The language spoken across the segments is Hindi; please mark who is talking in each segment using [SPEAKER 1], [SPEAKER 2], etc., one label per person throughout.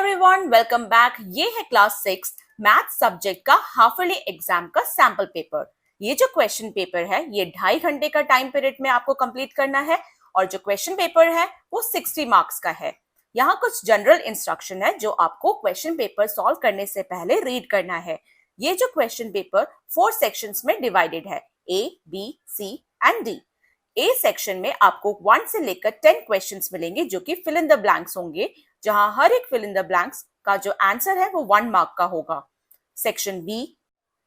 [SPEAKER 1] Everyone, welcome back. ये है क्लास 6 मैथ सब्जेक्ट का हाफ ईयरली एग्जाम का सैंपल पेपर। ये जो क्वेश्चन पेपर है ये 2.5 घंटे का टाइम पीरियड में आपको कंप्लीट करना है और जो क्वेश्चन पेपर है वो 60 मार्क्स का है। यहाँ कुछ जनरल इंस्ट्रक्शन है जो आपको क्वेश्चन पेपर सॉल्व करने से पहले रीड करना है। ये जो क्वेश्चन पेपर 4 सेक्शंस में डिवाइडेड है, A, B, C and D। A section में आपको 1 से लेकर 10 क्वेश्चंस मिलेंगे जो कि फिल इन द ब्लैंक्स होंगे, जहां हर एक फिल इन द ब्लैंक्स का जो आंसर है वो 1 मार्क का होगा। Section B,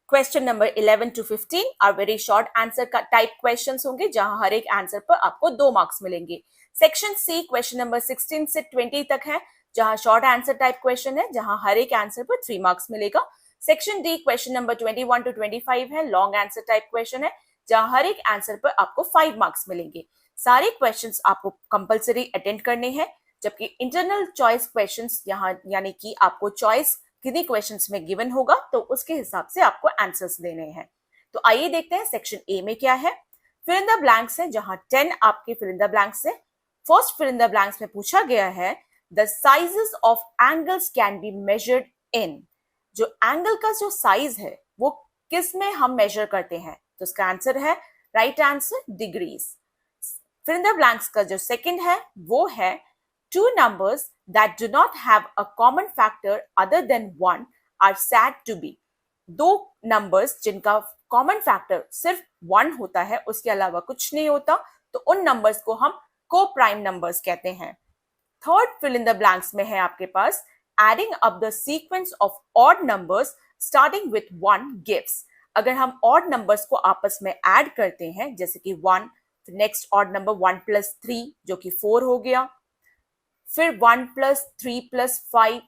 [SPEAKER 1] question number 11 to 15 are very short answer का टाइप क्वेश्चंस होंगे, जहां हर एक आंसर पर आपको 2 मार्क्स मिलेंगे। सेक्शन सी क्वेश्चन नंबर 16 से 20 तक है, जहां शॉर्ट आंसर टाइप क्वेश्चन है, जहां हर एक आंसर पर 3 मार्क्स मिलेगा। Section D question number 21 to 25 है, लॉन्ग आंसर टाइप क्वेश्चन है, जहां हर एक आंसर पर आपको 5 मार्क्स मिलेंगे। सारे क्वेश्चंस आपको कंपलसरी अटेंड करने हैं, जबकि इंटरनल चॉइस क्वेश्चंस यहाँ यानी कि आपको चॉइस कितनी क्वेश्चंस में गिवन होगा तो उसके हिसाब से आपको आंसर्स देने हैं। तो आइए देखते हैं सेक्शन ए में क्या है। फिल इन द ब्लैंक्स है, जहां 10 आपके फिल इन द ब्लैंक्स है। First fill in the blanks में पूछा गया है the sizes of angles can be measured in. जो एंगल का जो साइज है वो किस में हम मेजर करते हैं, तो इसका आंसर है right answer degrees. Fill in the blanks का जो सेकंड है वो है two numbers that do not have a common factor other than 1 are said to be। दो नंबर्स जिनका कॉमन फैक्टर सिर्फ 1 होता है, उसके अलावा कुछ नहीं होता, तो उन नंबर्स को हम को प्राइम नंबर्स कहते हैं। Third fill in the blanks में है आपके पास adding up the sequence of odd numbers starting with 1 gives. अगर हम ऑड नंबर्स को आपस में ऐड करते हैं, जैसे कि 1, नेक्स्ट ऑड नंबर 1 + 3 जो कि 4 हो गया, फिर 1 + 3 + 5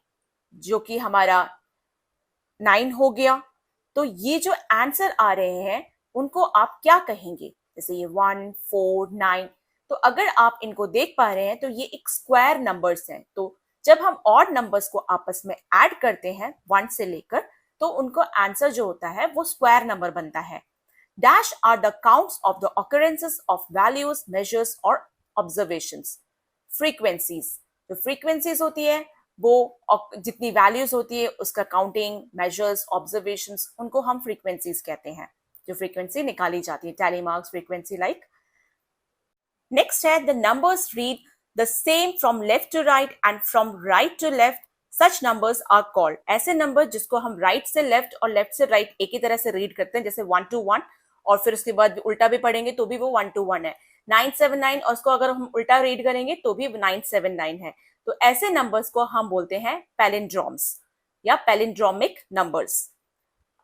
[SPEAKER 1] जो कि हमारा 9 हो गया। तो ये जो आंसर आ रहे हैं उनको आप क्या कहेंगे, जैसे ये 1, 4, 9। तो अगर आप इनको देख पा रहे हैं तो ये एक स्क्वायर नंबर्स हैं। तो जब हम ऑड नंबर्स को आपस में ऐड करते हैं 1 से लेकर, तो उनको आंसर जो होता है वो स्क्वायर नंबर बनता है। Dash are the counts of the occurrences of values, measures और ऑब्जर्वेशंस। फ्रीक्वेंसीज, जो फ्रीक्वेंसीज होती है वो जितनी वैल्यूज होती है उसका काउंटिंग, मेजर्स, ऑब्जर्वेशंस, उनको हम फ्रीक्वेंसीज कहते हैं, जो फ्रीक्वेंसी निकाली जाती है, tally marks frequency like. Next है the numbers read the same from left to right and from right to left, such numbers are called. ऐसे नंबर जिसको हम राइट से लेफ्ट और लेफ्ट से राइट एक ही तरह से रीड करते हैं, जैसे 1 to 1, और फिर उसके बाद उल्टा भी पढ़ेंगे तो भी वो 1 to 1 है। 979 और उसको अगर हम उल्टा रीड करेंगे तो भी 979 है। तो ऐसे नंबर्स को हम बोलते हैं पैलिंड्रोम्स या पैलिंड्रोमिक नंबर्स।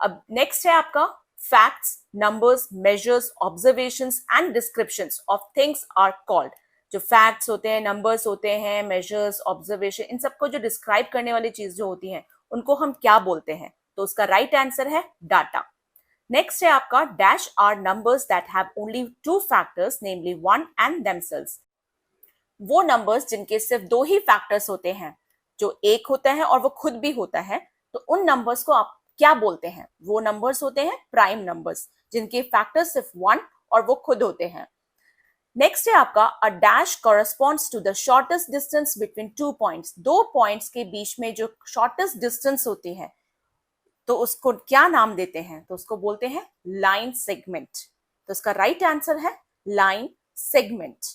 [SPEAKER 1] अब नेक्स्ट है आपका facts, numbers, measures, observations and descriptions of things are called. जो फैक्ट्स होते हैं, नंबर्स होते हैं, मेजर्स, ऑब्जर्वेशन, इन सबको जो डिस्क्राइब करने वाली चीज जो होती है उनको हम क्या बोलते हैं, तो उसका राइट आंसर है डाटा। नेक्स्ट है आपका dash are numbers that have only 2 factors namely 1 and themselves. वो नंबर्स जिनके सिर्फ 2 ही फैक्टर्स होते हैं, जो एक होता है और वो खुद भी होता है, तो उन नंबर्स को आप क्या बोलते हैं? वो नंबर्स होते हैं प्राइम नंबर्स, जिनके फैक्टर्स सिर्फ 1 और वो खुद होते हैं। नेक्स्ट है आपका a dash corresponds to the shortest distance between 2 points. 2 points के बीच में जो शॉर्टेस्ट डिस्टेंस होती है तो उसको क्या नाम देते हैं, तो उसको बोलते हैं लाइन सेगमेंट। तो इसका राइट आंसर है line segment.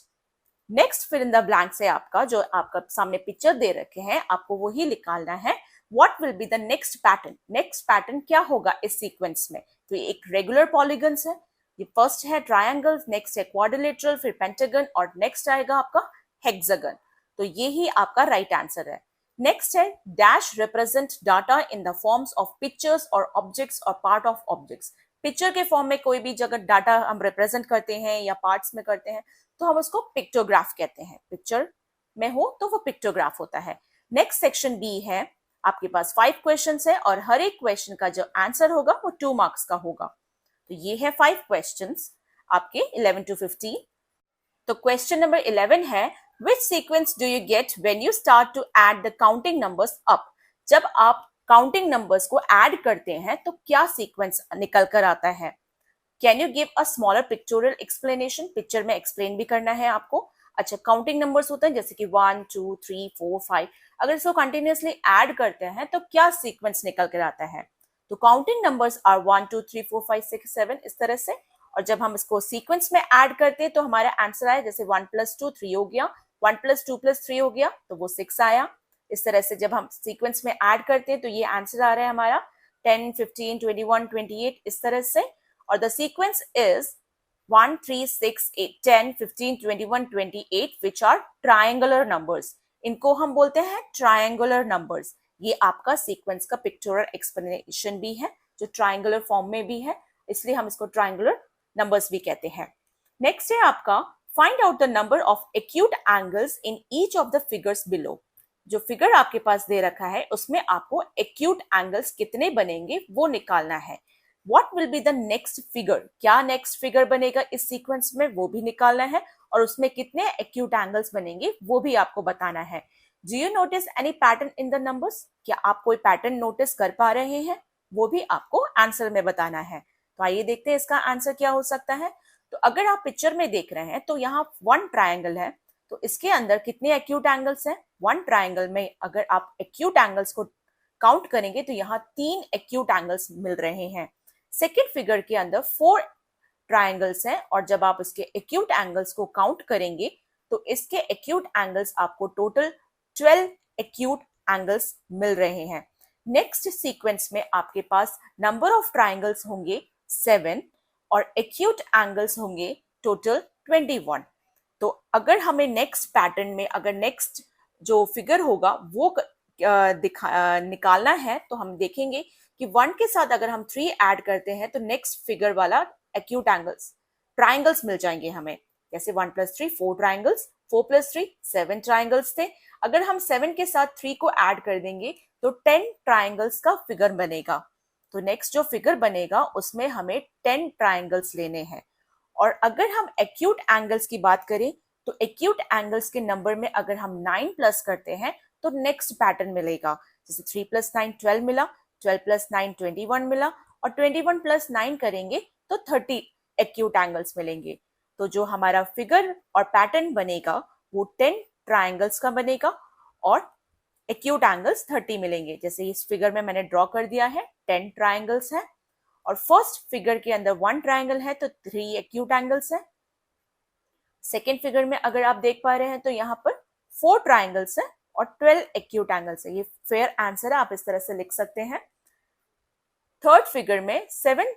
[SPEAKER 1] Next fill in the blanks है आपका, जो आपका सामने पिक्चर दे रखे हैं, आपको वही निकालना है। What will be the next pattern? Next pattern क्या होगा इस सीक्वेंस में? तो ये एक रेगुलर पॉलीगन्स है, ये फर्स्ट है ट्रायंगल, नेक्स्ट है क्वाड्रिलेटरल, फिर पेंटागन और नेक्स्ट आएगा आपका हेक्सागन। तो ये ही आपका राइट आंसर है। नेक्स्ट है dash represent data in the forms of pictures और ऑब्जेक्ट्स और पार्ट ऑफ ऑब्जेक्ट्स। पिक्चर के फॉर्म में कोई भी जगह डाटा हम रिप्रेजेंट करते हैं या पार्ट्स में करते हैं तो हम उसको पिक्टोग्राफ कहते हैं। पिक्चर में हो तो वो पिक्टोग्राफ होता है। नेक्स्ट सेक्शन बी है, आपके पास 5 क्वेश्चंस है और हर एक क्वेश्चन का जो आंसर होगा वो 2 मार्क्स का होगा। तो ये है 5 क्वेश्चंस आपके 11 to 15। तो क्वेश्चन नंबर 11 है which sequence do you get when you start to add the counting numbers up? जब आप काउंटिंग नंबर्स को ऐड करते हैं तो क्या सीक्वेंस निकल कर आता है? Can you give a smaller pictorial explanation? Picture में एक्सप्लेन भी करना है आपको। अच्छा, काउंटिंग नंबर्स होते हैं जैसे कि 1, 2, 3, 4, 5। अगर इसको कंटिन्यूअसली ऐड करते हैं तो क्या सीक्वेंस निकल कर आता है? तो काउंटिंग नंबर्स आर 1 2 3 4 5 6 7 इस तरह से, और जब हम इसको सीक्वेंस में ऐड करते हैं तो हमारा आंसर आया, जैसे 1 + 2 3 हो गया, 1 + 2 + 3 हो गया तो वो 6 आया। इस तरह से जब हम सीक्वेंस में ऐड करते हैं तो ये आंसर आ रहा है हमारा 10 15 21 28 इस तरह से, और the sequence is 1 3 6 8 10 15 21 28 which are triangular numbers। इनको हम बोलते हैं ट्रायंगुलर नंबर्स। ये आपका सीक्वेंस का पिक्चोरल एक्सप्लेनेशन भी है जो ट्रायंगुलर फॉर्म में भी है, इसलिए हम इसको ट्रायंगुलर नंबर्स भी कहते हैं। नेक्स्ट है आपका find out the number of acute angles in each of the figures below. जो फिगर आपके पास दे रखा है उसमें आपको एक्यूट एंगल्स कितने बनेंगे वो निकालना है। What will be the next figure? क्या नेक्स्ट फिगर बनेगा इस सीक्वेंस में वो भी निकालना है, और उसमें कितने एक्यूट एंगल्स बनेंगे वो भी आपको बताना है। Do you notice any pattern in the numbers? क्या आप कोई पैटर्न नोटिस कर पा रहे हैं? वो भी आपको आंसर में बताना है। तो आइए देखते हैं इसका आंसर क्या हो सकता है। तो अगर आप पिक्चर में देख रहे हैं तो यहाँ 1 ट्रायंगल है, तो इसके अंदर कितने एक्यूट एंगल्स हैं? 1 ट्रायंगल में अगर आप एक्यूट एंगल्स को काउंट करेंगे तो यहाँ 3 एक्यूट एंगल्स मिल रहे हैं। सेकेंड फिगर के अंदर 4 ट्रायंगल्स हैं, और जब आप उसके एक्यूट एंगल्स को काउंट करेंगे तो इसके एक्यूट एंगल्स आपको टोटल 12 एक्यूट एंगल्स मिल रहे हैं। नेक्स्ट सीक्वेंस में आपके पास नंबर ऑफ ट्रायंगल्स होंगे 7 और एक्यूट एंगल्स होंगे टोटल 21। तो अगर हमें नेक्स्ट पैटर्न में अगर नेक्स्ट जो फिगर होगा वो निकालना है तो हम देखेंगे कि 1 के साथ अगर हम 3 ऐड करते हैं तो नेक्स्ट फिगर वाला एक्यूट एंगल्स ट्रायंगल्स मिल जाएंगे हमें। जैसे 1 + 3 4 ट्रायंगल्स, 4 + 3 7 ट्रायंगल्स थे। अगर हम 7 के साथ 3 को ऐड कर देंगे तो 10 ट्रायंगल्स का फिगर बनेगा। तो नेक्स्ट जो फिगर बनेगा उसमें हमें 10 ट्रायंगल्स लेने हैं। और अगर हम एक्यूट एंगल्स की बात करें तो एक्यूट एंगल्स के नंबर में अगर हम 9 प्लस करते हैं तो नेक्स्ट पैटर्न मिलेगा। जैसे 3 + 9 12 मिला, 12 + 9 21 मिला, और 21 + 9 करेंगे तो 30 एक्यूट एंगल्स मिलेंगे। तो जो हमारा फिगर और पैटर्न बनेगा वो 10 ट्रायंगल्स का बनेगा और एक्यूट एंगल्स 30 मिलेंगे। जैसे इस फिगर में मैंने ड्रॉ कर दिया है 10 ट्रायंगल्स है, और फर्स्ट फिगर के अंदर 1 ट्रायंगल है तो 3 एक्यूट एंगल्स है। सेकेंड फिगर में अगर आप देख पा रहे हैं तो यहाँ पर 4 ट्रायंगल्स है और 12 एक्यूट एंगल्स है। ये फेयर आंसर है, आप इस तरह से लिख सकते हैं। थर्ड फिगर में 7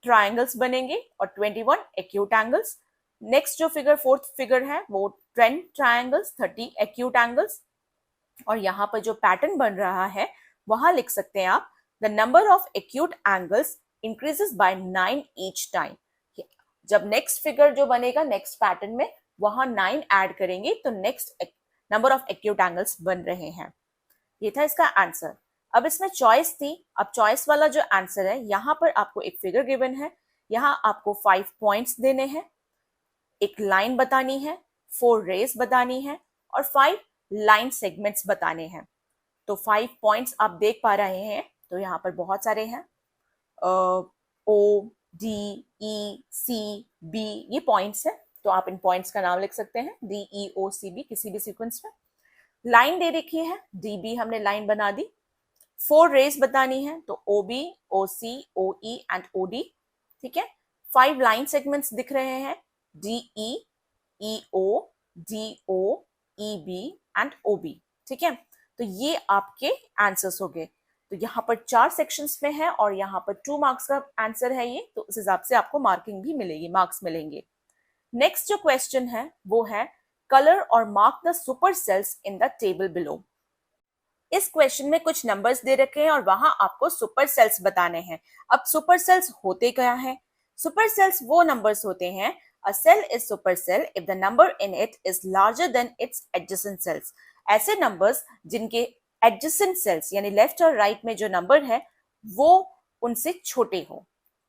[SPEAKER 1] ट्रायंगल्स बनेंगे और 21 एक्यूट एंगल्स। नेक्स्ट जो फिगर फोर्थ फिगर है वो 10 ट्रायंगल्स 30 एक्यूट एंगल्स। और यहाँ पर जो पैटर्न बन रहा है वहां लिख सकते हैं आप the number of acute angles increases by 9 each time. जब नेक्स्ट फिगर जो बनेगा नेक्स्ट पैटर्न में वहां 9 ऐड करेंगे तो next number of acute angles बन रहे हैं। ये था इसका आंसर। अब इसमें चॉइस थी। अब चॉइस वाला जो आंसर है यहाँ पर आपको एक फिगर गिवन है, यहाँ आपको 5 पॉइंट्स देने हैं, एक लाइन बतानी है, 4 रेस बतानी है और 5 लाइन सेगमेंट्स बताने हैं। तो 5 पॉइंट्स आप देख पा रहे हैं, तो यहाँ पर बहुत सारे हैं, O D E C B ये पॉइंट्स है, तो आप इन पॉइंट्स का नाम लिख सकते हैं D E O C B किसी भी सीक्वेंस में। लाइन दे रखी है D B हमने लाइन बना दी। 4 रेस बतानी है तो O B O C O E and O D, ठीक है। 5 लाइन सेगमेंट्स दिख रहे हैं D E E O D O E B and O B, ठीक है। तो ये आपके आंसर्स हो गए। तो यहाँ पर 4 सेक्शंस में है और यहाँ पर 2 मार्क्स का आंसर है ये, तो उस हिसाब से आपको मार्किंग भी मिलेगी, मार्क्स मिलेंगे। नेक्स्ट जो क्वेश्चन है वो है कलर और mark the super cells in the table below. इस क्वेश्चन में कुछ नंबर्स दे रखे हैं और वहां आपको सुपर सेल्स बताने हैं। अब सुपर सेल्स होते क्या है? सुपर सेल्स वो नंबर्स होते हैं, a cell is super cell if the number in it is larger than its adjacent cells. ऐसे नंबर्स जिनके एडजेसेंट सेल्स यानी लेफ्ट और राइट में जो नंबर है वो उनसे छोटे हो।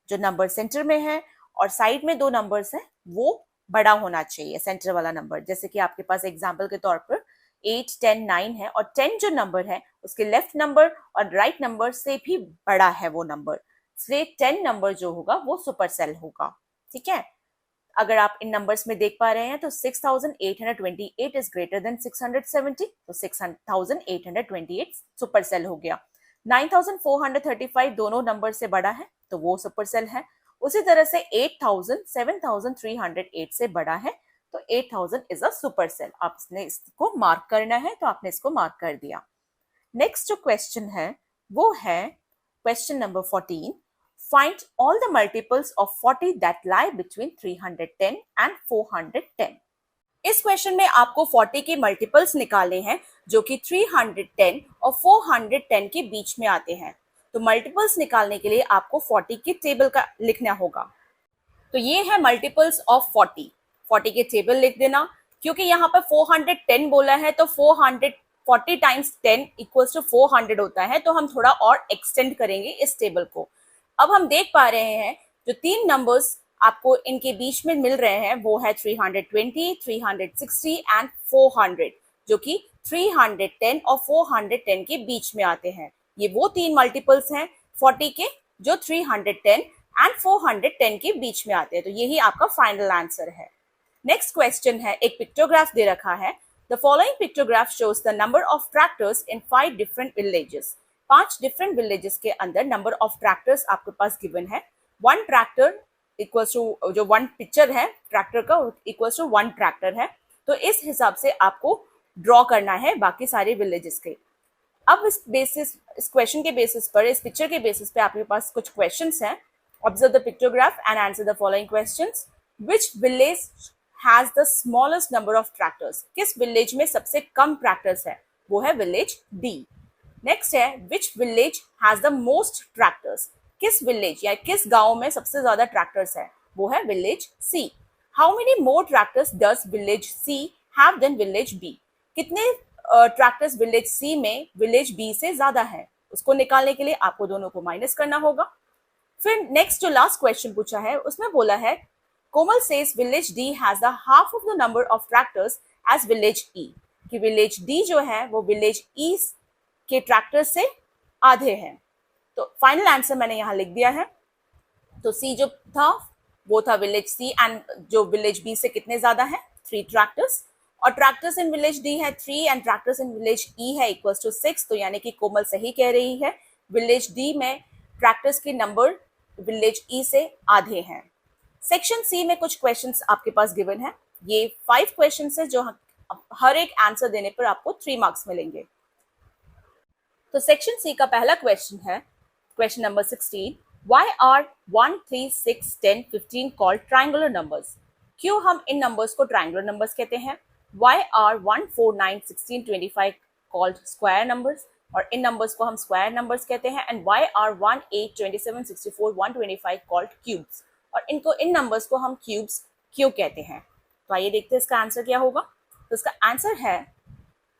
[SPEAKER 1] जो नंबर सेंटर में है और साइड में 2 नंबर्स हैं वो बड़ा होना चाहिए, सेंटर वाला नंबर। जैसे कि आपके पास एग्जाम्पल के तौर पर 8 10 9 है और 10 जो नंबर है उसके लेफ्ट नंबर और राइट नंबर से भी बड़ा है वो नंबर, इसलिए 10 नंबर जो होगा वो सुपर सेल होगा, ठीक है। अगर आप इन नंबर्स में देख पा रहे हैं तो 6828 इज ग्रेटर देन 670, तो 6828 सुपर सेल हो गया। 9435 दोनों नंबर से बड़ा है तो वो सुपर सेल है। उसी तरह से 8000 7308 से बड़ा है तो 8000 इज अ सुपर सेल। आपने इसको मार्क करना है तो आपने इसको मार्क कर दिया। नेक्स्ट जो क्वेश्चन है वो है question number 14। Find all the multiples of 40 that lie between 310 and 410. इस क्वेश्चन में आपको 40 के मल्टीपल्स निकालने हैं जो कि 310 और 410 के बीच में आते हैं। तो मल्टीपल्स निकालने के लिए आपको 40 के टेबल का लिखना होगा। तो ये है मल्टीपल्स ऑफ 40। 40 के टेबल लिख देना, क्योंकि यहाँ पर 410 बोला है तो 440 टाइम्स 10 इक्वल्स टू 400 होता है, तो हम थोड़ा और एक्सटेंड करेंगे इस टेबल को। अब हम देख पा रहे हैं जो तीन नंबर्स आपको इनके बीच में मिल रहे हैं वो है 320, 360 एंड 400, जो कि 310 और 410 के बीच में आते हैं। ये वो तीन मल्टीपल्स हैं 40 के जो 310 एंड 410 के बीच में आते हैं। तो यही आपका फाइनल आंसर है। नेक्स्ट क्वेश्चन है, एक पिक्टोग्राफ दे रखा है। The following pictograph shows the number of tractors in 5 different villages. 5 different villages के अंदर नंबर ऑफ ट्रैक्टर्स आपके पास गिवन है। 1 ट्रैक्टर इक्वल्स टू, जो 1 पिक्चर है ट्रैक्टर का इक्वल्स टू 1 ट्रैक्टर है। तो इस हिसाब से आपको ड्रॉ करना है बाकी सारे विलेजेस के। अब इस क्वेश्चन के बेसिस पर, इस पिक्चर के बेसिस पे आपके पास कुछ क्वेश्चंस हैं। Observe the pictograph and answer the following questions. Which village has the smallest number of tractors. किस विलेज में सबसे कम ट्रैक्टर्स है? वो है विलेज डी। नेक्स्ट है, which village has the most tractors. किस विलेज या किस गांव में सबसे ज्यादा ट्रैक्टर्स है? वो है village C. How many more tractors does village C have than village B. कितने ट्रैक्टर्स विलेज सी में विलेज बी से ज्यादा है? उसको निकालने के लिए आपको दोनों को माइनस करना होगा। फिर नेक्स्ट जो लास्ट क्वेश्चन पूछा है उसमें बोला है, Komal says village D has the half of the number of tractors as village E. कि विलेज डी जो है वो विलेज ई के ट्रैक्टर से आधे हैं। तो फाइनल आंसर मैंने यहाँ लिख दिया है। तो सी जो था वो था विलेज सी, एंड जो विलेज बी से कितने ज्यादा है? 3 ट्रैक्टर्स। और ट्रैक्टर्स इन विलेज डी है 3 एंड ट्रैक्टर्स इन विलेज ई है इक्वल्स टू 6। तो यानी कि कोमल सही कह रही है, विलेज डी में ट्रैक्टर्स के नंबर विलेज ई से आधे हैं। सेक्शन सी में कुछ क्वेश्चंस आपके पास गिवन है। ये 5 क्वेश्चंस है जो हर एक आंसर देने पर आपको 3 मार्क्स मिलेंगे। तो सेक्शन सी का पहला क्वेश्चन है question number 16। Why are 1, 3, 6, 10, 15 called triangular numbers. क्यों हम इन नंबर्स को ट्रायंगुलर नंबर्स कहते हैं? Why are 1, 4, 9, 16, 25 called square numbers, और इन नंबर्स को हम स्क्वायर नंबर्स कहते हैं। And why are 1, 8, 27, 64, 125 called cubes, और इन नंबर्स को हम क्यूब्स क्यों कहते हैं? तो आइए देखते हैं इसका आंसर क्या होगा। तो इसका आंसर है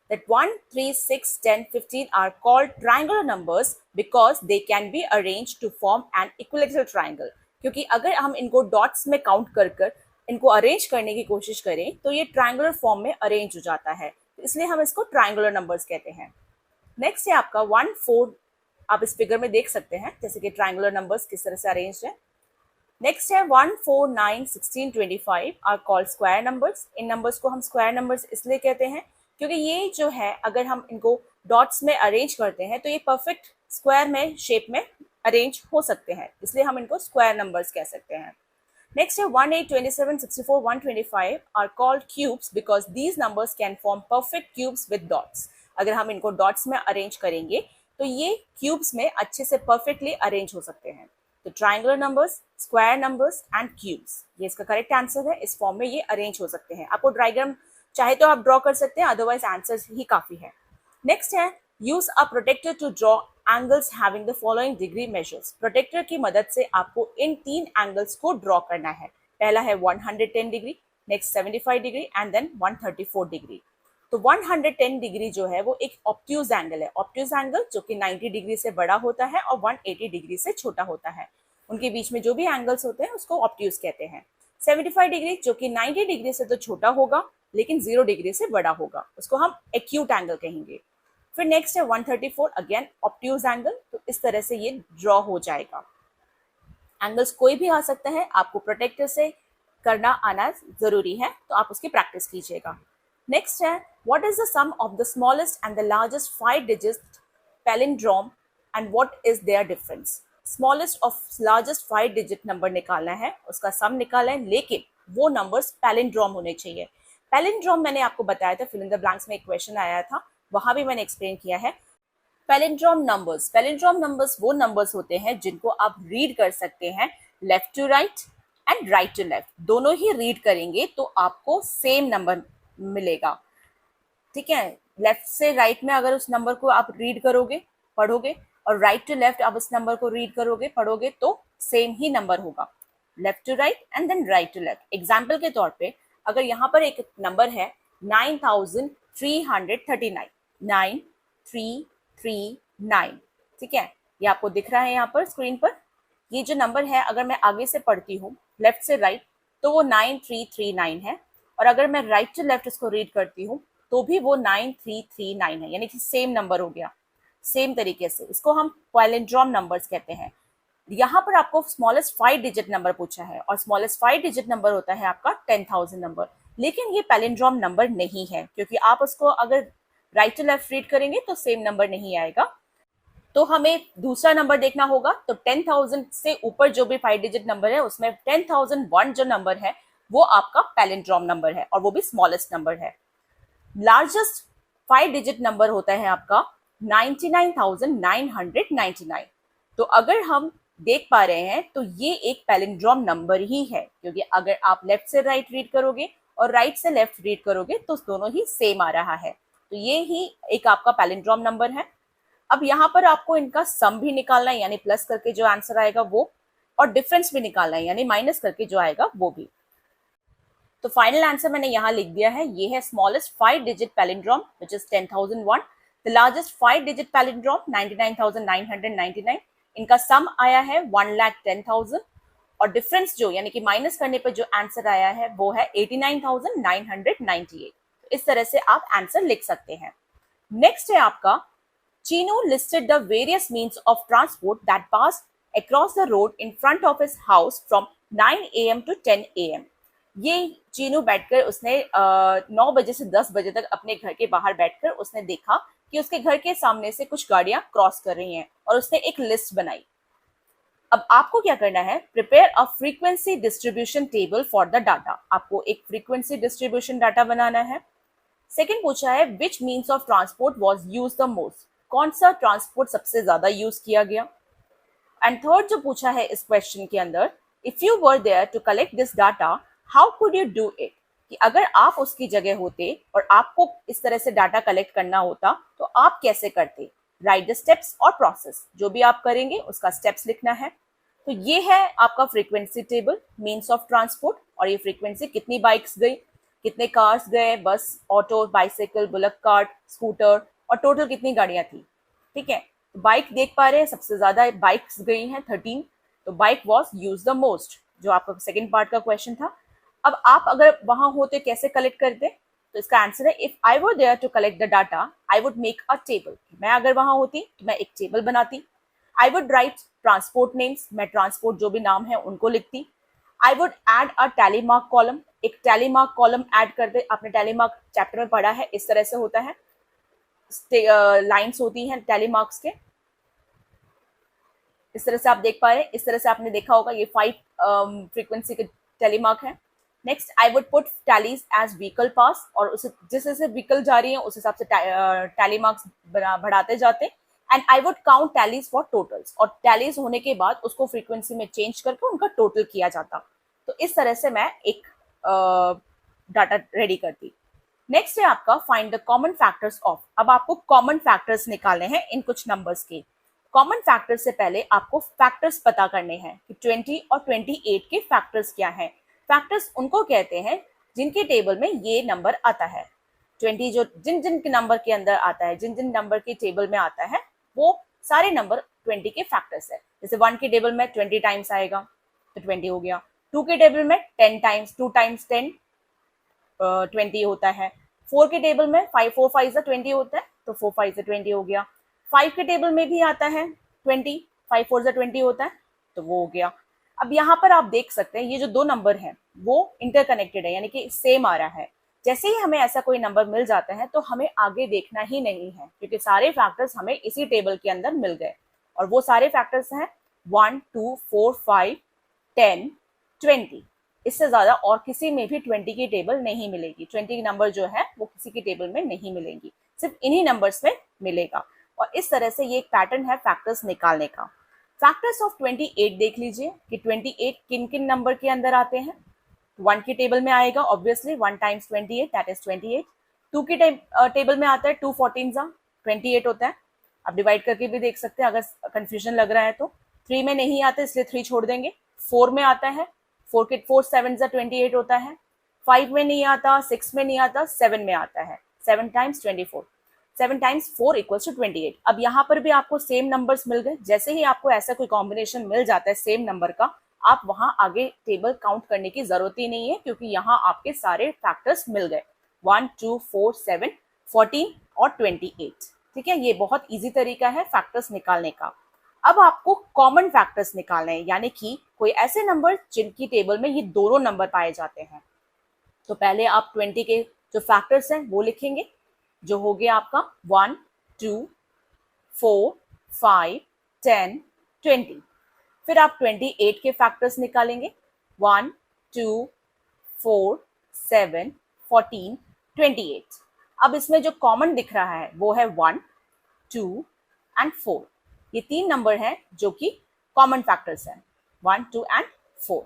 [SPEAKER 1] that 1, 3, 6, 10, 15 are called triangular numbers because they can be arranged to form an equilateral triangle। क्योंकि अगर हम इनको डॉट्स में काउंट कर इनको अरेंज करने की कोशिश करें तो ये ट्रायंगुलर फॉर्म में अरेंज हो जाता है, तो इसलिए हम इसको ट्रायंगुलर नंबर्स कहते हैं। नेक्स्ट है आपका 1, 4। आप इस फिगर में देख सकते हैं जैसे कि ट्रायंगुलर नंबर्स किस तरह से अरेंज है। नेक्स्ट है 1, 4, 9, 16, 25 आर कॉल्ड स्क्वायर नंबर्स। इन नंबर्स को हम स्क्वायर नंबर्स इसलिए कहते हैं क्योंकि ये जो है अगर हम इनको डॉट्स में अरेंज करते हैं तो ये परफेक्ट स्क्वायर में शेप में अरेंज हो सकते हैं, इसलिए हम इनको स्क्वायर नंबर्स कह सकते हैं। नेक्स्ट है 1, 8, 27, 64, 125 are called cubes because these numbers can form perfect cubes with dots. अगर हम इनको डॉट्स में अरेंज करेंगे तो ये क्यूब्स में अच्छे से परफेक्टली अरेंज हो सकते हैं। तो triangular numbers, square numbers and cubes, ये इसका करेक्ट आंसर है। इस फॉर्म में ये अरेंज हो सकते हैं। आपको डायग्राम चाहे तो आप ड्रॉ कर सकते हैं, अदरवाइज आंसर ही काफी है। नेक्स्ट है use a protractor to draw angles having the following degree measures. Protractor की मदद से आपको इन 3 एंगल्स को ड्रॉ करना है। पहला है 110 degree, next 75 degree and then 134 degree. तो 110 डिग्री जो है वो एक ऑब्ट्यूज एंगल है। ऑब्ट्यूज एंगल जो कि 90 डिग्री से बड़ा होता है और 180 डिग्री से छोटा होता है। उनके बीच में जो भी एंगल्स होते हैं उसको ऑब्ट्यूज कहते हैं। 75 डिग्री जो कि 90 डिग्री से तो छोटा होगा लेकिन 0 डिग्री से बड़ा होगा, उसको हम एक्यूट एंगल कहेंगे। फिर नेक्स्ट है 134, अगेन ऑब्ट्यूज एंगल। तो इस तरह से ये ड्रॉ हो जाएगा। एंगल्स कोई भी आ सकता है, आपको प्रोटेक्टर से करना आना जरूरी है, तो आप उसकी प्रैक्टिस कीजिएगा। नेक्स्ट है, what is the sum of the smallest and the largest 5 digit palindrome and what is their difference. Smallest और लार्जेस्ट 5 डिजिट नंबर निकालना है, उसका सम निकालना है, लेकिन वो नंबर्स पैलिंड्रोम होने चाहिए। पैलिंड्रोम मैंने आपको बताया था, फिल इन द ब्लैंक्स में एक क्वेश्चन आया था, वहां भी मैंने एक्सप्लेन किया है। पैलिंड्रोम नंबर्स वो नंबर्स होते हैं जिनको आप रीड कर सकते हैं left to right and right to left, दोनों ही रीड करेंगे तो आपको सेम नंबर मिलेगा। ठीक है, लेफ्ट से राइट में अगर उस नंबर को आप रीड करोगे, पढ़ोगे, और राइट टू लेफ्ट आप उस नंबर को रीड करोगे, पढ़ोगे, तो सेम ही नंबर होगा, left to right and then right to left. Example के तौर पे अगर यहाँ पर एक नंबर है 9339, 9339, ठीक है, ये आपको दिख रहा है यहाँ पर स्क्रीन पर। ये जो नंबर है अगर मैं आगे से पढ़ती हूँ लेफ्ट से राइट तो वो 9339 है, और अगर मैं राइट टू लेफ्ट इसको रीड करती हूँ तो भी वो 9339 है, यानी कि सेम नंबर हो गया। सेम तरीके से इसको हम पैलिंड्रोम नंबर्स कहते हैं। यहाँ पर आपको स्मॉलेस्ट 5 डिजिट नंबर पूछा है, और स्मॉलेस्ट 5 डिजिट नंबर होता है आपका 10,000 नंबर, लेकिन ये पैलिंड्रोम नंबर नहीं है, क्योंकि आप उसको अगर राइट टू लेफ्ट रीड करेंगे तो सेम नंबर नहीं आएगा। तो हमें दूसरा नंबर देखना होगा, तो 10,000 से ऊपर जो भी 5 डिजिट नंबर है उसमें 10,001 जो नंबर है वो आपका पैलिंड्रोम नंबर है, और वो भी स्मॉलेस्ट नंबर है। लार्जेस्ट 5 डिजिट नंबर होता है आपका 99,999। तो अगर हम देख पा रहे हैं तो ये एक पैलिंड्रोम नंबर ही है, क्योंकि अगर आप लेफ्ट से राइट रीड करोगे और राइट से लेफ्ट रीड करोगे तो दोनों ही सेम आ रहा है, तो ये ही एक आपका पैलिंड्रोम नंबर है। अब यहाँ पर आपको इनका सम भी निकालना है, यानी प्लस करके जो आंसर आएगा वो, और डिफरेंस भी निकालना है, यानी माइनस करके जो आएगा वो भी। तो फाइनल आंसर मैंने यहाँ लिख दिया है, ये है smallest 5 digit palindrome which is 10,001, the largest 5 digit palindrome 99,999, इनका सम आया है 1,10,000, और डिफरेंस जो यानी कि माइनस करने पर जो आंसर आया है वो है 89,998। इस तरह से आप आंसर लिख सकते हैं। नेक्स्ट है आपका, Chinu listed the various means of transport that passed across the road in front of his house from 9 a.m. to 10 a.m. ये चीनू बैठकर उसने 9 बजे से 10 बजे तक अपने घर के बाहर बैठकर उसने देखा कि उसके घर के सामने से कुछ गाड़ियां क्रॉस कर रही हैं, और उसने एक लिस्ट बनाई। अब आपको क्या करना है, prepare a frequency distribution table for the data. आपको एक फ्रीक्वेंसी डिस्ट्रीब्यूशन डाटा बनाना है। सेकेंड पूछा है, which means of transport was use the most, कौन सा ट्रांसपोर्ट सबसे ज्यादा यूज किया गया। एंड थर्ड जो पूछा है इस क्वेश्चन के अंदर, if you were there to collect this data how could you do it, कि अगर आप उसकी जगह होते और आपको इस तरह से डाटा कलेक्ट करना होता तो आप कैसे करते। राइट द स्टेप्स और प्रोसेस, जो भी आप करेंगे उसका स्टेप्स लिखना है। तो ये है आपका frequency table, means of transport, और ये फ्रीक्वेंसी कितनी बाइक्स गई, कितने कार्स गए, बस, auto, bicycle, bullock cart, scooter, और टोटल कितनी गाड़ियां थी। ठीक है, तो बाइक देख पा रहे हैं सबसे ज्यादा बाइक्स गई हैं 13, तो bike was use the most, जो आपका सेकंड पार्ट का क्वेश्चन था। अब आप अगर वहां होते कैसे कलेक्ट करते, तो इसका आंसर है, if I were there to collect the data I would make a table. मैं अगर वहां होती तो मैं एक टेबल बनाती। I would write transport names, मैं ट्रांसपोर्ट जो भी नाम है उनको लिखती। I would add a tally mark column, एक टैली मार्क कॉलम ऐड कर दे। आपने टैली मार्क चैप्टर में पढ़ा है, इस तरह से होता है, लाइंस होती हैं टैली मार्क्स के, इस तरह से आप देख पा रहे हैं, इस तरह से आपने देखा होगा, ये 5 फ्रीक्वेंसी के टैली मार्क है। Next, I would put tallies as vehicle pass, और उसे जिस जैसे व्हीकल जा रही है उस हिसाब से टैली मार्क्स बढ़ाते जाते। And I would count tallies for totals, और टैलीज होने के बाद उसको फ्रीक्वेंसी में चेंज करके उनका टोटल किया जाता। तो इस तरह से मैं एक डाटा रेडी करती। नेक्स्ट है आपका, find the common factors of. अब आपको कॉमन फैक्टर्स निकालने हैं इन कुछ नंबर्स के। कॉमन फैक्टर्स से पहले आपको फैक्टर्स पता करने हैं कि 20 और 28 के फैक्टर्स क्या हैं। फैक्टर्स उनको कहते हैं जिनके टेबल में ये नंबर आता है। 20 जो जिन जिन के नंबर के अंदर आता है, जिन जिन नंबर के टेबल में आता है, वो सारे नंबर 20 के फैक्टर्स है। जैसे 1 के टेबल में 20 टाइम्स आएगा तो 20 हो गया। 2 के टेबल में 10 टाइम्स, 2 टाइम्स 10 20 होता है। 4 के टेबल में 5 4 5 से 20 होता है, तो 4 5 से 20 हो गया। 5 के टेबल में भी आता है 20, 5 4 से 20 होता है, तो वो हो गया। अब यहाँ पर आप देख सकते हैं ये जो दो नंबर हैं वो इंटरकनेक्टेड है, यानी कि सेम आ रहा है। जैसे ही हमें ऐसा कोई नंबर मिल जाता है तो हमें आगे देखना ही नहीं है, क्योंकि सारे फैक्टर्स हमें इसी टेबल के अंदर मिल गए। और वो सारे फैक्टर्स हैं 1, 2, 4, 5, 10, 20। इससे ज्यादा और किसी में भी 20 की टेबल नहीं मिलेगी। 20 नंबर जो है वो किसी की टेबल में नहीं मिलेंगी, सिर्फ इन्हीं नंबर्स में मिलेगा। और इस तरह से ये एक पैटर्न है फैक्टर्स निकालने का। फैक्टर्स ऑफ 28 देख लीजिए कि 28 किन किन नंबर के अंदर आते हैं। 1 की टेबल में आएगा ऑब्वियसली, 1 टाइम्स 28 दैट इज 28। 2 की टेबल में आता है 2 14 28 होता है। आप डिवाइड करके भी देख सकते हैं अगर कंफ्यूजन लग रहा है तो। 3 में नहीं आता इसलिए 3 छोड़ देंगे। 4 में आता है, 4 7 28 होता है। 5 में नहीं आता, 6 में नहीं आता, 7 में आता है। 7 टाइम्स 24, 7 टाइम्स 4 इक्वल्स टू 28। अब यहाँ पर भी आपको सेम नंबर्स मिल गए। जैसे ही आपको ऐसा कोई कॉम्बिनेशन मिल जाता है सेम नंबर का, आप वहां आगे टेबल काउंट करने की जरूरत ही नहीं है, क्योंकि यहाँ आपके सारे फैक्टर्स मिल गए 1, 2, 4, 7, 14 और 28। ठीक है, ये बहुत इजी तरीका है फैक्टर्स निकालने का। अब आपको कॉमन फैक्टर्स निकालने हैं, यानी कि कोई ऐसे नंबर जिनकी टेबल में ये दोनों नंबर पाए जाते हैं। तो पहले आप 20 के जो फैक्टर्स हैं वो लिखेंगे, जो हो गया आपका 1, 2, 4, 5, 10, 20। फिर आप 28 के फैक्टर्स निकालेंगे, 1, 2, 4, 7, 14, 28। अब इसमें जो कॉमन दिख रहा है वो है 1, 2 एंड 4। ये 3 नंबर हैं जो कि कॉमन फैक्टर्स हैं, 1, 2 एंड 4।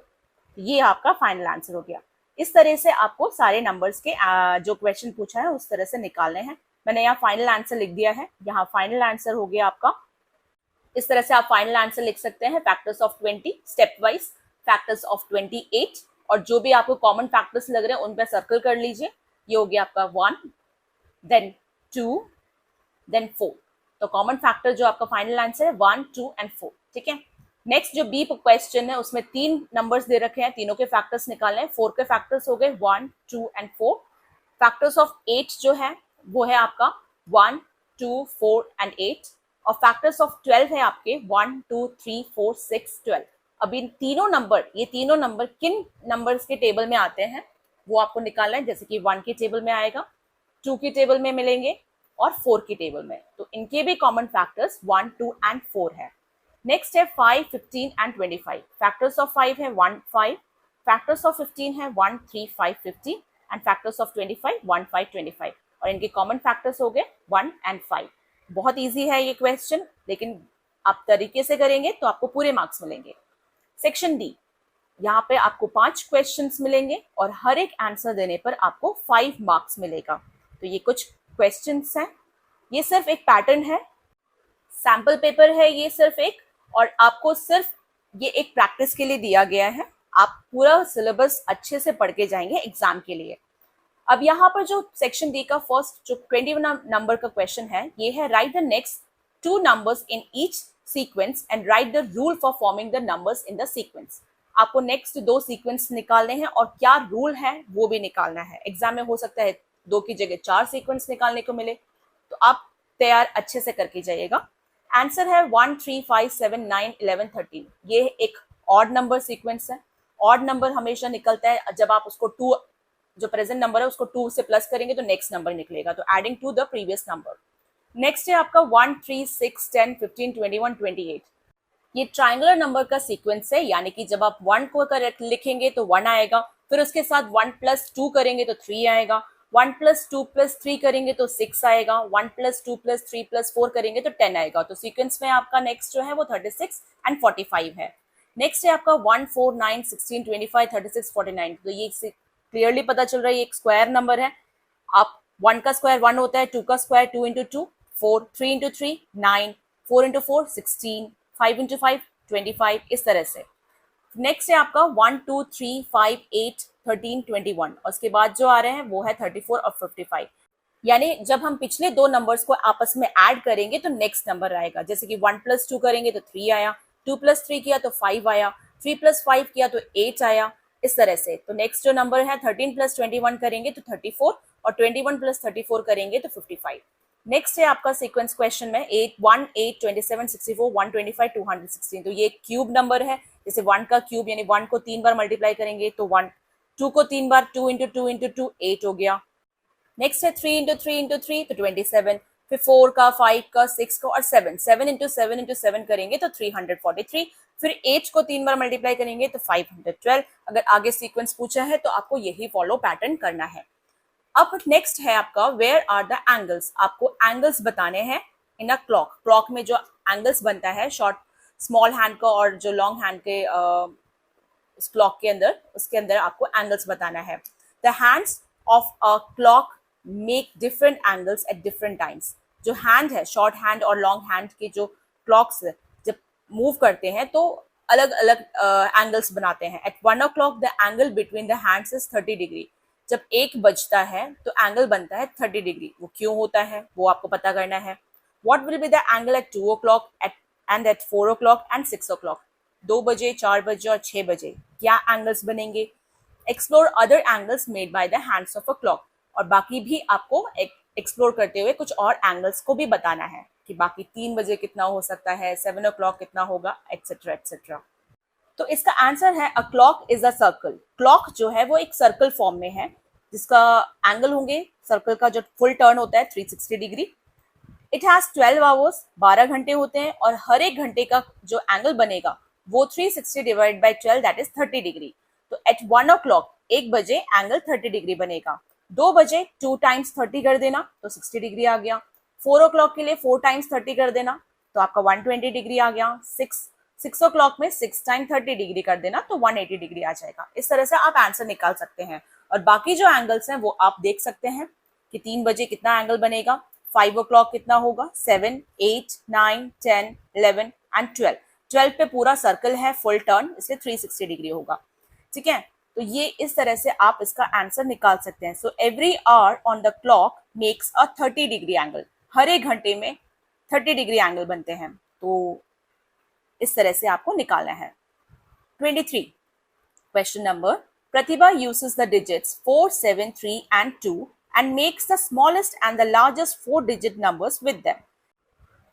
[SPEAKER 1] ये आपका फाइनल आंसर हो गया। इस तरह से आपको सारे नंबर्स के जो क्वेश्चन पूछा है उस तरह से निकालने हैं। मैंने यहाँ फाइनल आंसर लिख दिया है। यहाँ फाइनल आंसर हो गया आपका। इस तरह से आप फाइनल आंसर लिख सकते हैं factors of 20 step wise, factors of 28, और जो भी आपको कॉमन फैक्टर्स लग रहे हैं उन पर सर्कल कर लीजिए। ये हो गया आपका 1, देन 2, देन 4। तो कॉमन फैक्टर जो आपका फाइनल आंसर है 1, 2 एंड 4। ठीक है, नेक्स्ट जो बी क्वेश्चन है उसमें 3 नंबर्स दे रखे हैं, तीनों के फैक्टर्स निकालने हैं। 4 के फैक्टर्स हो गए 1, 2 एंड 4। फैक्टर्स ऑफ 8 जो है वो है आपका 1, 2, 4 एंड 8। और फैक्टर्स ऑफ 12 है आपके 1, 2, 3, 4, 6, 12। अब इन तीनों नंबर, ये तीनों नंबर किन नंबर्स के टेबल में आते हैं वो आपको निकालना है। जैसे कि 1 की टेबल में आएगा, 2 की टेबल में मिलेंगे और 4 की टेबल में। तो इनके भी कॉमन फैक्टर्स 1, 2 एंड 4 है। नेक्स्ट है 5, 15 एंड 25। फैक्टर्स ऑफ 5 है 1, 5। फैक्टर्स ऑफ 15 है 1, 3, 5, 15 एंड फैक्टर्स ऑफ 25 1, 5, 25। और इनके कॉमन फैक्टर्स हो गए 1 एंड 5। बहुत इजी है ये क्वेश्चन, लेकिन आप तरीके से करेंगे तो आपको पूरे मार्क्स मिलेंगे। सेक्शन डी, यहाँ पे आपको 5 क्वेश्चंस मिलेंगे और हर एक आंसर देने पर आपको 5 मार्क्स मिलेगा। तो ये कुछ क्वेश्चंस हैं, ये सिर्फ एक पैटर्न है, सैंपल पेपर है ये सिर्फ एक, और आपको सिर्फ ये एक प्रैक्टिस के लिए दिया गया है। आप पूरा सिलेबस अच्छे से पढ़ के जाएंगे एग्जाम के लिए। अब यहाँ पर जो सेक्शन डी का फर्स्ट जो 21 नंबर का क्वेश्चन है, ये है right the next 2 numbers in each sequence and right the rule for forming the numbers in the sequence. आपको नेक्स्ट 2 सीक्वेंस निकालने हैं और क्या रूल है वो भी निकालना है। एग्जाम में हो सकता है 2 की जगह 4 सीक्वेंस निकालने को मिले, तो आप तैयार अच्छे से करके जाइएगा। आंसर है 1, 3, 5, 7, 9, 11, 13। ये एक ऑड नंबर सीक्वेंस है। ऑड नंबर हमेशा निकलता है जब आप उसको 2, जो प्रेजेंट नंबर है उसको 2 से प्लस करेंगे तो नेक्स्ट नंबर निकलेगा, तो adding to the previous number. Next है आपका 1, 3, 6, 10, 15, 21, 28। ये ट्रायंगुलर नंबर का सीक्वेंस है, यानी कि जब आप 1 को करेक्ट लिखेंगे तो 1 आएगा, फिर उसके साथ 1 + 2 करेंगे तो 3 आएगा, 1 + 2 + 3 करेंगे तो 6 आएगा, 1 + 2 + 3 + 4 करेंगे तो 10 आएगा। तो सीक्वेंस में आपका नेक्स्ट जो है वो 36 एंड 45 है। नेक्स्ट है आपका 1, 4, 9, 16, 25, 36, 49। तो ये क्लियरली पता चल रहा है ये एक स्क्वायर नंबर है। आप 1 का स्क्वायर 1 होता है, 2 का स्क्वायर 2 × 2, 4, 3 × 3 9, 4 × 4 16, 5 × 5 25, इस तरह से। नेक्स्ट है आपका 1, 2, 3, 5, 8, 13, 21, और उसके बाद जो आ रहे हैं वो है 34 और 55। यानी जब हम पिछले 2 नंबर्स को आपस में ऐड करेंगे तो नेक्स्ट नंबर आएगा। जैसे कि 1 + 2 करेंगे तो 3 आया, 2 + 3 किया तो 5 आया, 3 + 5 किया तो 8 आया, इस तरह से। तो नेक्स्ट जो नंबर है 13 + 21 करेंगे तो 34, और 21 + 34 करेंगे तो 55। नेक्स्ट है आपका सीक्वेंस क्वेश्चन में 8, 1, 8, 27, 64, 125, 216। तो ये क्यूब नंबर है, जैसे 1 का क्यूब यानी 1 को 3 बार मल्टीप्लाई करेंगे तो 1, 2 को 3 बार 2 इंटू 2 इंटू 2 8 हो गया। नेक्स्ट है 3 इंटू 3 इंटू 3 तो 27, फिर 4 का 5 का 6 का और 7 इंटू 7 इंटू 7 करेंगे तो 343, फिर 8 को 3 बार मल्टीप्लाई करेंगे तो 512। अगर आगे सीक्वेंस पूछा है तो आपको यही फॉलो पैटर्न करना है। अब नेक्स्ट है आपका वेयर आर द एंगल्स, आपको एंगल्स बताने हैं इन अ क्लॉक। क्लॉक में जो एंगल्स बनता है शॉर्ट स्मॉल हैंड का और जो लॉन्ग हैंड के इस क्लॉक के अंदर, उसके अंदर आपको एंगल्स बताना है। The hands of a clock make different angles at different times. जो हैंड है शॉर्ट हैंड और लॉन्ग हैंड के जो क्लॉक्स जब मूव करते हैं तो अलग अलग एंगल्स बनाते हैं। At 1 o'clock the angle between the hands is 30 degree. जब 1 बजता है तो एंगल बनता है 30 डिग्री। वो क्यों होता है वो आपको पता करना है। What will be the angle at 2 o'clock and at 4 o'clock and 6 o'clock। 2 बजे, 4 बजे और 6 बजे क्या एंगल्स बनेंगे। Explore other angles made by the hands of a clock. और बाकी भी आपको एक्सप्लोर करते हुए कुछ और एंगल्स को भी बताना है कि बाकी 3 बजे कितना हो सकता है, 7 o'clock कितना होगा, एक्सेट्रा एक्सेट्रा। तो इसका आंसर है a clock is a circle. Clock जो है वो एक सर्कल फॉर्म में है जिसका एंगल होंगे, सर्कल का जो फुल टर्न होता है 360 डिग्री। इट हैज 12 आवर्स, 12 घंटे होते हैं और हर एक घंटे का जो एंगल बनेगा वो 360 divide by 12 that is 30 degree. तो एट 1 o'clock 1 बजे एंगल 30 डिग्री बनेगा। 2 बजे 2 टाइम्स 30 कर देना तो 60 डिग्री आ गया। 4 o'clock के लिए 4 टाइम्स 30 कर देना तो आपका 120 डिग्री आ गया। 6 o'clock में 6 टाइम 30 डिग्री कर देना तो 180 डिग्री आ जाएगा। इस तरह से आप आंसर निकाल सकते हैं। और बाकी जो एंगल्स हैं वो आप देख सकते हैं कि 3 बजे कितना एंगल बनेगा, 5 o'clock कितना होगा, 7, 8, 9, 10, 11 एंड 12। 12 पे पूरा सर्कल है फुल टर्न, इसलिए 360 डिग्री होगा। ठीक है, तो ये इस तरह से आप इसका आंसर निकाल सकते हैं। So every hour on the clock makes a 30 degree angle. हर एक घंटे में 30 डिग्री एंगल बनते हैं। तो इस तरह से आपको निकालना है। 23 question number, Pratibha uses the digits 4, 7, 3 and 2 and makes the smallest and the largest 4-digit numbers with them.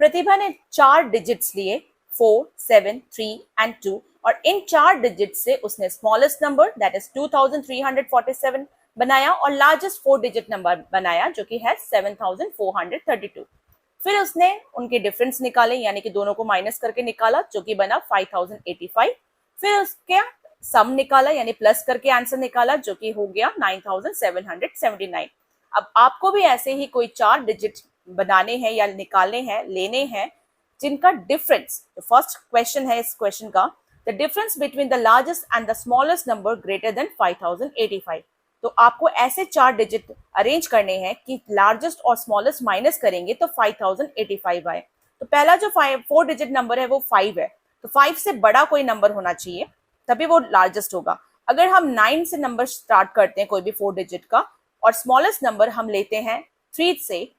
[SPEAKER 1] प्रतिभा ने 4 डिजिट्स लिए 4, 7, 3 एंड 2 और इन 4 डिजिट से उसने स्मॉलेस्ट नंबर दैट इज 2347 बनाया और लार्जेस्ट 4 डिजिट नंबर बनाया जो कि है 7432। फिर उसने उनके डिफरेंस निकाले यानी कि दोनों को माइनस करके निकाला जो कि बना 5085। फिर उसके सम निकाला यानी प्लस करके आंसर निकाला जो कि हो गया 9779। अब आपको भी ऐसे ही कोई 4 डिजिट बनाने हैं या निकालने हैं, लेने हैं जिनका डिफरेंस, तो फर्स्ट क्वेश्चन है इस क्वेश्चन का, the difference between the largest and the smallest number greater than 5085। तो आपको ऐसे 4 डिजिट अरेंज करने हैं कि लार्जेस्ट और स्मॉलेस्ट माइनस करेंगे तो 5085 आए। तो पहला जो 4 डिजिट नंबर है वो 5 है, तो 5 से बड़ा कोई नंबर होना चाहिए तभी वो लार्जेस्ट होगा। अगर हम 9 से नंबर स्टार्ट करते हैं कोई भी 4 डिजिट का और स्मॉलेस्ट नंबर हम लेते हैं 3 से,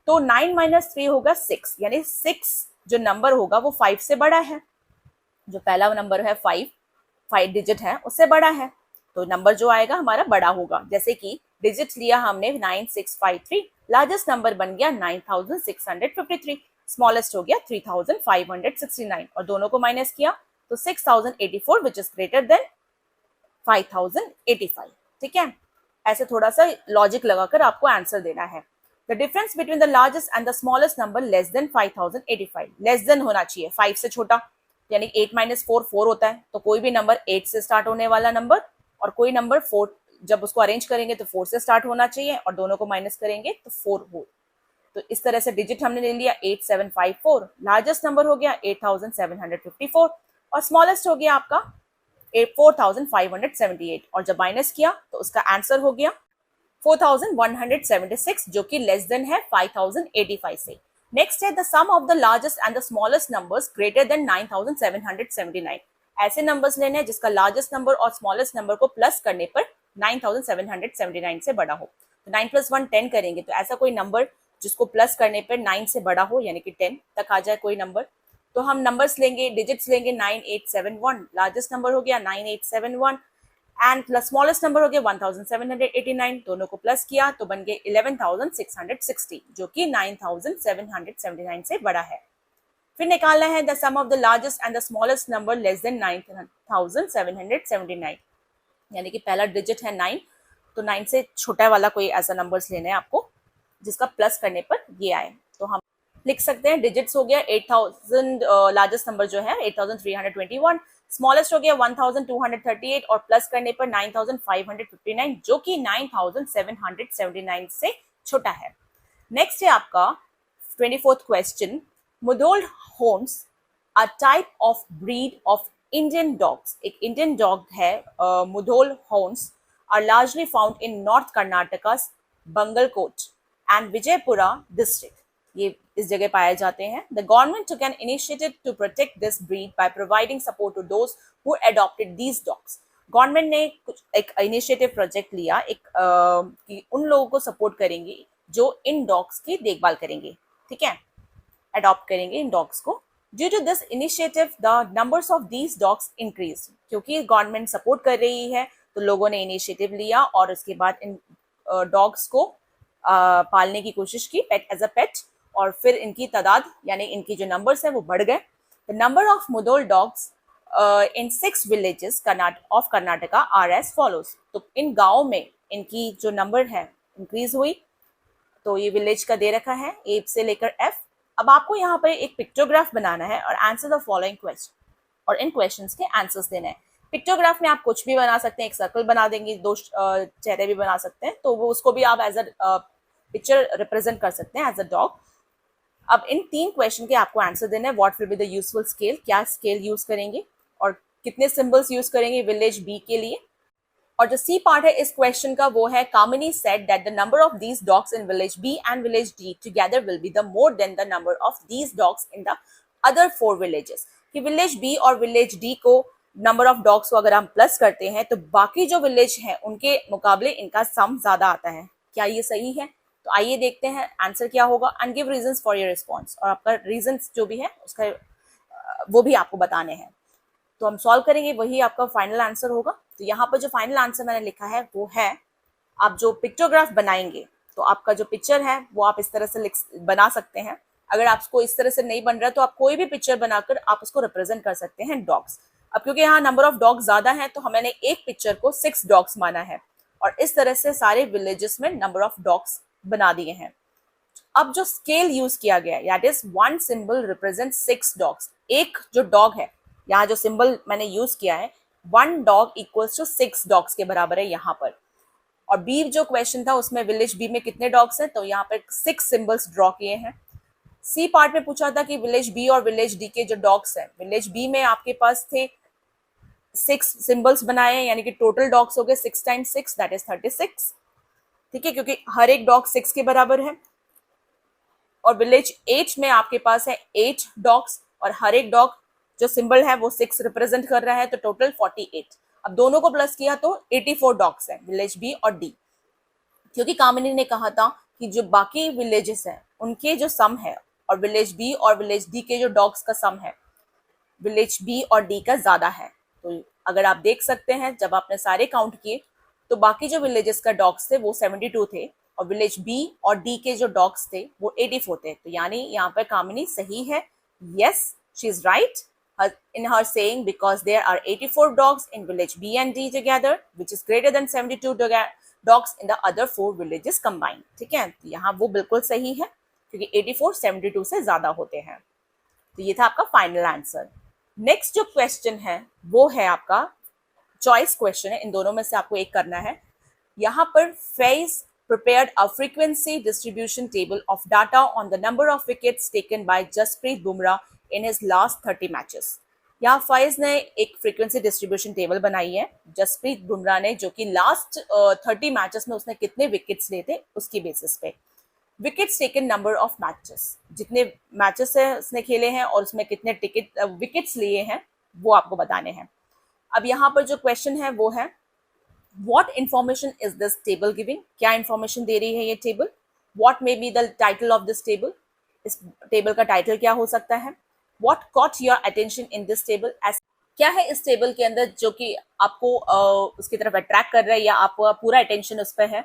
[SPEAKER 1] तो 9 माइनस 3 होगा 6, यानी 6 जो नंबर होगा वो 5 से बड़ा है। जो पहला नंबर है 5 डिजिट है उससे बड़ा है, तो नंबर जो आएगा हमारा बड़ा होगा। जैसे कि डिजिट लिया हमने 9653, लार्जेस्ट नंबर बन गया 9653, स्मॉलेस्ट हो गया 3569 और दोनों को माइनस किया तो 6084 विच इज ग्रेटर देन 5085। ठीक है, ऐसे थोड़ा सा लॉजिक लगाकर आपको आंसर देना है। The difference between the largest and the smallest number less then 5085, less than होना चाहिए 5 से छोटा, यानी 8 माइनस 4 4 होता है, तो कोई भी नंबर 8 से स्टार्ट होने वाला नंबर और कोई नंबर 4 जब उसको अरेंज करेंगे तो 4 से स्टार्ट होना चाहिए और दोनों को माइनस करेंगे तो 4 हो। तो इस तरह से डिजिट हमने ले लिया 8754, लार्जेस्ट नंबर हो गया 8754 और स्मॉलेस्ट हो गया आपका 4578 और जब माइनस किया तो उसका आंसर हो गया 4176 जो कि लेस देन है 5085 से। नेक्स्ट है the sum of the largest and the smallest numbers greater than 9779। ऐसे नंबर्स लेने हैं जिसका लार्जेस्ट नंबर और स्मॉलेस्ट नंबर को प्लस करने पर 9779 से बड़ा हो। तो 9 + 1 10 करेंगे तो ऐसा कोई नंबर जिसको प्लस करने पर 9 से बड़ा हो यानी कि 10 तक आ जाए कोई नंबर, तो हम नंबर्स लेंगे, डिजिट्स लेंगे 9871, लार्जेस्ट नंबर हो गया 9871 एंड प्लस स्मॉलेस्ट नंबर हो गया 1789, दोनों को प्लस किया तो बन गए 11660 जो कि 9779 से बड़ा है। फिर निकालना है the sum of the largest and the smallest number less than 9779। यानी कि पहला डिजिट है 9, तो 9 से छोटा वाला कोई ऐसा नंबर्स लेना है आपको जिसका प्लस करने पर ये आए। तो हम लिख सकते हैं डिजिट्स हो गया 8000, लार्जेस्ट नंबर जो है 8321, स्मॉलेस्ट हो गया 1238 और प्लस करने पर 9559 जो कि 9779 से छोटा है। नेक्स्ट है आपका 24th question, Mudhol hounds a type of breed of Indian dogs. एक इंडियन डॉग है Mudhol hounds are largely found in north Karnataka, Bagalkot and Vijayapura district. ये इस जगह पाए जाते हैं। The government took an initiative to protect this breed by providing support to those who adopted these dogs. Government ने कुछ एक इनिशिएटिव प्रोजेक्ट लिया कि उन लोगों को सपोर्ट करेंगे जो इन डॉग्स की देखभाल करेंगे, ठीक है, अडॉप्ट करेंगे इन डॉग्स को। Due to this initiative the numbers of these dogs increase. क्योंकि गवर्नमेंट सपोर्ट कर रही है तो लोगों ने इनिशिएटिव लिया और उसके बाद इन डॉग्स को पालने की कोशिश की पेट एज अ पेट, और फिर इनकी तादाद यानी इनकी जो नंबर्स है वो बढ़ गए। The number of Mudhol dogs in 6 villages of Karnataka are as follows. तो इन गाँव में इनकी जो नंबर है इंक्रीज हुई। तो ये विलेज का दे रखा है ए से लेकर एफ। अब आपको यहाँ पर एक पिक्टोग्राफ बनाना है और आंसर द फॉलोइंग क्वेश्चन, और इन क्वेश्चंस के आंसर्स देने हैं। पिक्टोग्राफ में आप कुछ भी बना सकते हैं, एक सर्कल बना देंगे, 2 चेहरे भी बना सकते हैं, तो वो उसको भी आप एज अ पिक्चर रिप्रेजेंट कर सकते हैं एज अ डॉग। अब इन 3 क्वेश्चन के आपको आंसर देना है। What will be the useful scale, क्या स्केल यूज करेंगे और कितने सिंबल्स यूज करेंगे विलेज बी के लिए। और जो सी पार्ट है इस क्वेश्चन का वो है, Kamini said that the number of these dogs in village B and village D together will be the more than the number of these dogs in the other 4 villages. कि विलेज बी और विलेज डी को नंबर ऑफ डॉग्स को अगर हम प्लस करते हैं तो बाकी जो विलेज हैं उनके मुकाबले इनका सम ज्यादा आता है। क्या ये सही है? तो आइए देखते हैं आंसर क्या होगा and give reasons for your response. और आपका रीजंस जो भी है उसका वो भी आपको बताने हैं। तो हम सॉल्व करेंगे, वही आपका फाइनल आंसर होगा। तो यहाँ पर जो फाइनल आंसर मैंने लिखा है वो है, आप जो पिक्टोग्राफ बनाएंगे तो आपका जो पिक्चर है वो आप इस तरह से बना सकते हैं। अगर आपको इस तरह से नहीं बन रहा तो आप कोई भी पिक्चर बनाकर आप उसको रिप्रेजेंट कर सकते हैं डॉग्स। अब क्योंकि यहाँ नंबर ऑफ डॉग्स ज्यादा है तो मैंने एक पिक्चर को 6 डॉग्स माना है और इस तरह से सारे विलेजेस में नंबर ऑफ डॉग्स बना दिए हैं। अब जो स्केल यूज किया गया that is 1 symbol represent 6 dogs. एक जो डॉग है, यहाँ जो सिंबल मैंने यूज किया है 1 डॉग इक्वल्स टू 6 डॉग्स के बराबर है यहाँ पर। और बी जो क्वेश्चन था उसमें विलेज बी में कितने डॉग्स हैं, तो यहाँ पर 6 सिंबल्स ड्रॉ किए हैं। सी पार्ट में पूछा था कि विलेज बी और विलेज डी के जो डॉग्स हैं, विलेज बी में आपके पास थे 6 सिंबल्स बनाए हैं, यानी कि टोटल डॉग्स हो गए 6 टाइम्स 6 दैट इज 36, ठीक है, क्योंकि हर एक डॉग 6 के बराबर है। और विलेज 8 में आपके पास है 8 डॉग्स और हर एक डॉग जो सिंबल है वो 6 रिप्रेजेंट कर रहा है, तो टोटल 48। अब दोनों को प्लस किया तो 84 डॉग्स हैं विलेज बी और डी। क्योंकि कामिनी ने कहा था कि जो बाकी विलेजेस हैं उनके जो सम है और विलेज बी और विलेज डी के जो डॉग्स का सम है विलेज बी और डी का ज्यादा है। तो अगर आप देख सकते हैं जब आपने सारे काउंट किए तो बाकी जो विलेजेस का डॉग्स थे वो 72 थे और विलेज बी और डी के जो डॉग्स थे वो 84 थे। तो यानी यहाँ पर कामिनी सही है। Yes, she is right in her saying because there are 84 dogs in village B and D together which is greater than 72 dogs in the other 4 villages combined। ठीक है, तो यहाँ वो बिल्कुल सही है क्योंकि 84 72 से ज्यादा होते हैं। तो ये था आपका फाइनल आंसर। नेक्स्ट जो क्वेश्चन है वो है आपका चॉइस क्वेश्चन है, इन दोनों में से आपको एक करना है। यहाँ पर phase prepared a frequency distribution table of data on the number of wickets taken by Jasprit Bumrah in his last 30 matches. यहाँ फैज ने एक फ्रीक्वेंसी डिस्ट्रीब्यूशन टेबल बनाई है जसप्रीत बुमराह ने, जो कि लास्ट 30 मैचेस में उसने कितने विकेट्स लिए थे उसकी बेसिस पे। Wickets taken number of matches, जितने मैचेस है उसने खेले हैं और उसमें कितने विकेट्स लिए हैं वो आपको बताने हैं। अब यहाँ पर जो क्वेश्चन है वो है What information is this table giving? क्या information दे रही है ये table? What may be the title of this table? इस टेबल का टाइटल क्या हो सकता है? What caught your attention in this table? क्या है इस टेबल के अंदर जो कि आपको उसकी तरफ अट्रैक्ट कर रहा है या आपका पूरा अटेंशन उस पर है?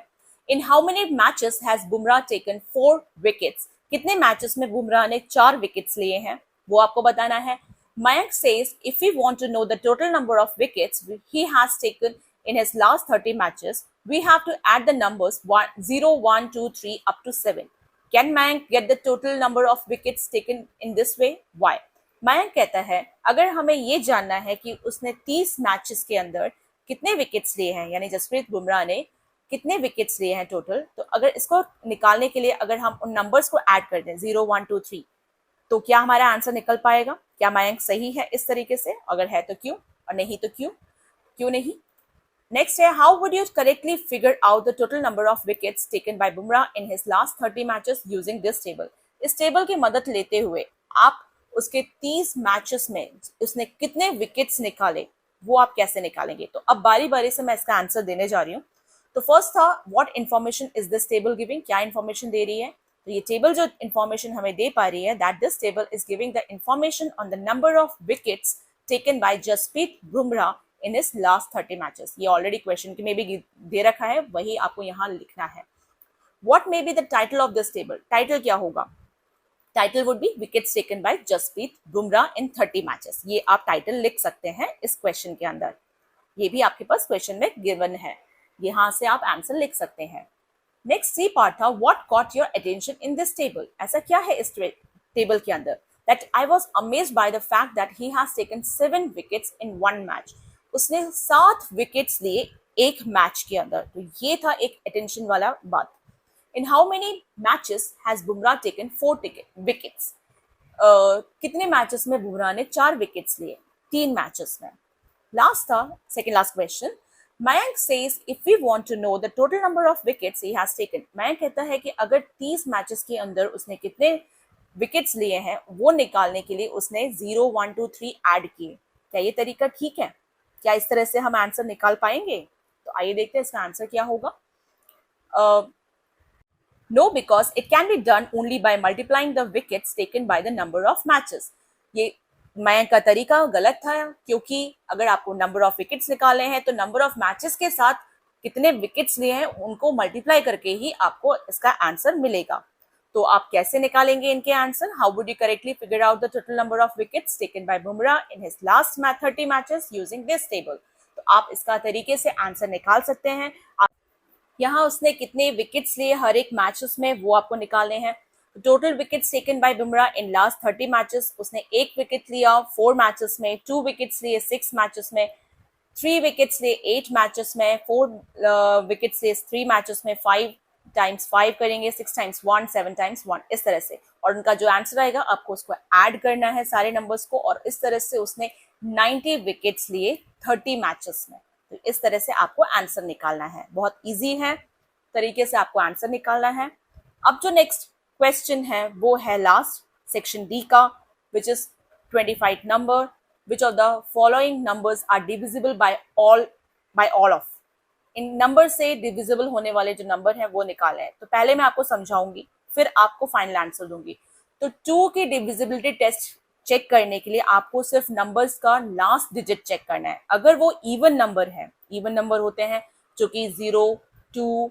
[SPEAKER 1] In how many matches has Bumrah taken 4 wickets? कितने मैचेस में बुमराह ने 4 विकेट्स लिए हैं वो आपको बताना है। Mayank says if we want to know the total number of wickets he has taken in his last 30 matches, we have to add the numbers 0, 1, 2, 3 up to 7. Can Mayank get the total number of wickets taken in this way? Why? Mayank कहता है अगर हमें ये जानना है कि उसने 30 मैचेस के अंदर कितने विकेट्स लिए हैं, यानी जसप्रीत बुमराह ने कितने विकेट्स लिए हैं टोटल, तो अगर इसको निकालने के लिए अगर हम उन नंबर्स को ऐड कर दें 0, 1, 2, 3, तो क्या हमारा आंसर निकल पाएगा? क्या मयंक सही है इस तरीके से? अगर है तो क्यों, और नहीं तो क्यों नहीं? नेक्स्ट है, how would you correctly figure out the total number of wickets taken bye Bumrah in his last 30 matches using this table? इस टेबल की मदद लेते हुए आप उसके 30 मैचेस में उसने कितने विकेट्स निकाले वो आप कैसे निकालेंगे? तो अब बारी बारी से मैं इसका आंसर देने जा रही हूँ। तो फर्स्ट था, what information is this table giving? क्या इन्फॉर्मेशन दे रही है? तो ये टेबल जो इन्फॉर्मेशन हमें दे पा रही है, that this table is giving the information on the number of wickets taken by Jasprit Bumrah in his last 30 matches. ये ऑलरेडी क्वेश्चन में भी दे रखा है, वही आपको यहाँ लिखना है। What may be the title of this table? Title क्या होगा? Title would be wickets taken by Jasprit Bumrah in 30 matches. ये आप टाइटल लिख सकते हैं इस क्वेश्चन के अंदर, ये भी आपके पास क्वेश्चन में गिवन है, यहाँ से आप आंसर लिख सकते हैं। नेक्स्ट सी पार्ट था, what caught your attention in this table? ऐसा क्या है इस टेबल के अंदर? That I was amazed by the fact that he has taken 7 wickets in 1 match. उसने 7 विकेट्स लिए एक मैच के अंदर, तो ये था एक अटेंशन वाला बात। In how many matches has Bumrah taken 4 wickets? कितने मैचेस में बुमराह ने 4 विकेट्स लिए? 3 मैचेस में। लास्ट था, second last question, Mayank says if we want to know the total number of wickets he has taken, Mayank कहता है कि अगर 30 मैचेस के अंदर उसने कितने विकेट्स लिए हैं वो निकालने के लिए उसने 0, 1, 2, 3 ऐड किए। क्या ये तरीका ठीक है? क्या इस तरह से हम आंसर निकाल पाएंगे? तो आइए देखते हैं इसका आंसर क्या होगा। No, because it can be done only by multiplying the wickets taken by the number of matches. ये मयंक का तरीका गलत था, क्योंकि अगर आपको नंबर ऑफ विकेट्स निकाले हैं तो नंबर ऑफ मैचेस के साथ कितने विकेट्स लिए हैं उनको मल्टीप्लाई करके ही आपको इसका आंसर मिलेगा। तो आप कैसे निकालेंगे इनके answer? How would you correctly figure out the total number of wickets taken bye Bumrah in his last 30 matches using this table? तो आप इसका तरीके से आंसर निकाल सकते हैं। यहाँ उसने कितने विकेट्स लिए हर एक मैचेस में वो आपको निकालने हैं। Total wickets taken bye Bumrah in last 30 matches, उसने 1 विकेट लिया 4 मैचेस में, 2 विकेट्स लिए 6 मैचेस में, 3 विकेट्स लिए 8 मैचेस में, 4 विकेट्स लिए 3 मैचेस में, 5 टाइम्स 5 करेंगे, 6 टाइम्स 1, 7 टाइम्स 1, इस तरह से। और उनका जो आंसर आएगा आपको उसको ऐड करना है सारे नंबर्स को, और इस तरह से उसने 90 विकेट्स लिए 30 मैचेस में। तो इस तरह से आपको आंसर निकालना है, बहुत इजी है तरीके से आपको आंसर निकालना है। अब जो नेक्स्ट क्वेश्चन है वो है लास्ट सेक्शन डी का, which is 25 number, which of the following numbers are divisible by all of. इन नंबर से डिविजिबल होने वाले जो नंबर हैं वो निकाले हैं। तो पहले मैं आपको समझाऊंगी, फिर आपको फाइनल आंसर दूंगी। तो 2 की डिविजिबिलिटी टेस्ट चेक करने के लिए आपको सिर्फ नंबर्स का लास्ट डिजिट चेक करना है। अगर वो इवन नंबर है, इवन नंबर होते हैं जो कि 0, 2,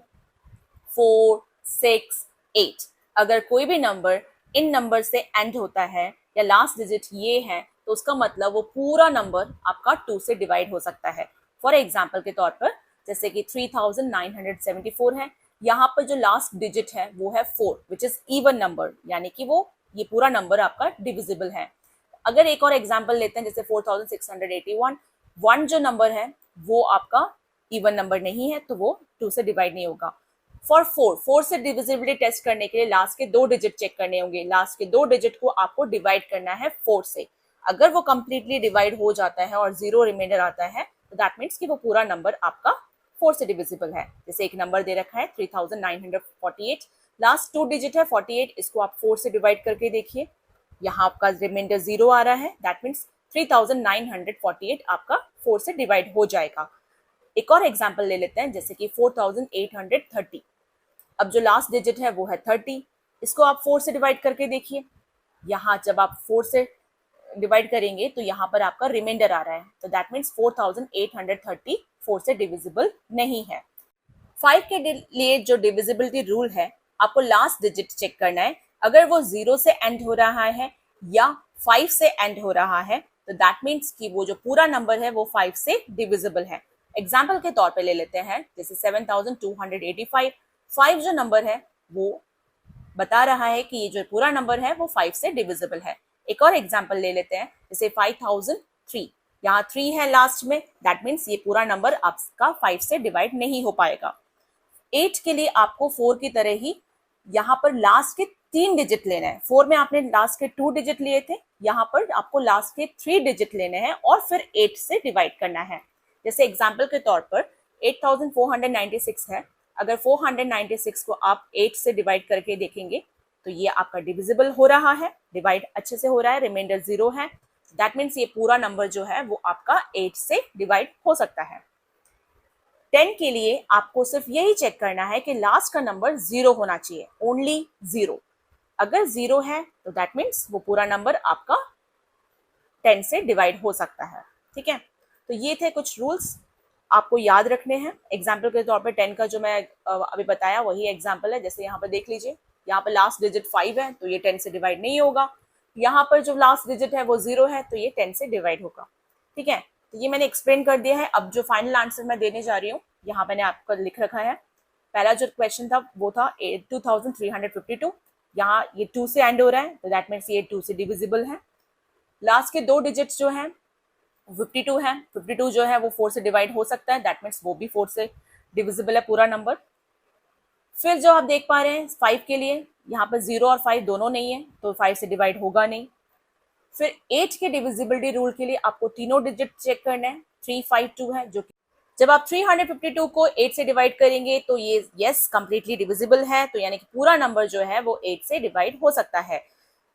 [SPEAKER 1] 4, 6, 8, अगर कोई भी नंबर इन नंबर से एंड होता है या लास्ट डिजिट ये है, तो उसका मतलब वो पूरा नंबर आपका 2 से डिवाइड हो सकता है। फॉर एग्जाम्पल के तौर पर जैसे कि 3974 है, यहाँ पर जो लास्ट डिजिट है वो है 4, विच इज इवन नंबर, यानी कि वो ये पूरा नंबर आपका डिविजिबल है। अगर एक और एग्जाम्पल लेते हैं, जैसे 4681, 1 जो नंबर है वो आपका इवन नंबर नहीं है, तो वो 2 से डिवाइड नहीं होगा। फॉर 4 से डिविजिबिलिटी टेस्ट करने के लिए लास्ट के 2 डिजिट चेक करने होंगे। लास्ट के 2 डिजिट को आपको डिवाइड करना है 4 से। अगर वो कंप्लीटली डिवाइड हो जाता है और 0 रिमाइंडर आता है, तो दैट मीन्स कि वो पूरा नंबर आपका 4 से डिविजिबल है। जैसे एक नंबर दे रखा है 3948, लास्ट 2 डिजिट है 48, इसको आप 4 से डिवाइड करके देखिए, यहाँ आपका रिमाइंडर 0 आ रहा है, दैट मीन्स 3948 आपका 4 से डिवाइड हो जाएगा। एक और एग्जाम्पल ले लेते हैं, जैसे कि 4830। अब जो लास्ट डिजिट है वो है 30, इसको आप 4 से डिवाइड करके देखिए। यहाँ जब आप 4 से डिवाइड करेंगे तो यहाँ पर आपका रिमाइंडर आ रहा है, तो दैट मीन्स 4830 4 से डिविजिबल नहीं है। 5 के लिए जो डिविजिबिलिटी रूल है, आपको लास्ट डिजिट चेक करना है। अगर वो 0 से एंड हो रहा है या 5 से एंड हो रहा है, तो दैट मीन्स कि वो जो पूरा नंबर है वो 5 से डिविजिबल है। एग्जाम्पल के तौर पे ले लेते हैं, जैसे 7285, 5 जो नंबर है वो बता रहा है कि ये जो पूरा नंबर है वो 5 से डिविजिबल है। एक और एग्जाम्पल ले लेते हैं, जैसे 5003, यहाँ 3 है लास्ट में, दैट मीन्स ये पूरा नंबर आपका 5 से डिवाइड नहीं हो पाएगा। 8 के लिए आपको 4 की तरह ही यहाँ पर लास्ट के 3 डिजिट लेना है। 4 में आपने लास्ट के 2 डिजिट लिए थे, यहाँ पर आपको लास्ट के 3 डिजिट लेने हैं और फिर 8 से डिवाइड करना है। जैसे एग्जाम्पल के तौर पर 8496 है, अगर 496 को आप 8 से डिवाइड करके देखेंगे तो ये आपका डिविजिबल हो रहा है, डिवाइड अच्छे से हो रहा है, रिमाइंडर 0 है, दैट मीन्स ये पूरा नंबर जो है वो आपका 8 से डिवाइड हो सकता है। 10 के लिए आपको सिर्फ यही चेक करना है कि लास्ट का नंबर 0 होना चाहिए, ओनली 0। अगर 0 है तो दैट मीन्स वो पूरा नंबर आपका 10 से डिवाइड हो सकता है। ठीक है, तो ये थे कुछ रूल्स आपको याद रखने हैं। एग्जाम्पल के तौर पर 10 का जो मैं अभी बताया वही एग्जाम्पल है। जैसे यहाँ पर देख लीजिए, यहाँ पर लास्ट डिजिट 5 है तो ये 10 से डिवाइड नहीं होगा, यहाँ पर जो लास्ट डिजिट है वो 0 है तो ये 10 से डिवाइड होगा। ठीक है, तो ये मैंने एक्सप्लेन कर दिया है। अब जो फाइनल आंसर मैं देने जा रही हूँ, यहाँ मैंने आपको लिख रखा है। पहला जो क्वेश्चन था वो था 2352, यहाँ ये 2 से एंड हो रहा है तो दैट मीन्स ये 2 से डिविजिबल है। लास्ट के 2 डिजिट्स जो हैं 52 है, 52 जो है वो 4 से डिवाइड हो सकता है, दैट मीन्स वो भी 4 से डिविजिबल है पूरा नंबर। फिर जो आप देख पा रहे हैं 5 के लिए, यहाँ पर 0 और 5 दोनों नहीं है तो 5 से डिवाइड होगा नहीं। फिर 8 के डिविजिबिलिटी रूल के लिए आपको तीनों डिजिट चेक करना है, 352 है, जो कि जब आप 352 को 8 से डिवाइड करेंगे तो ये यस कंप्लीटली डिविजिबल है, तो यानी कि पूरा नंबर जो है वो 8 से डिवाइड हो सकता है।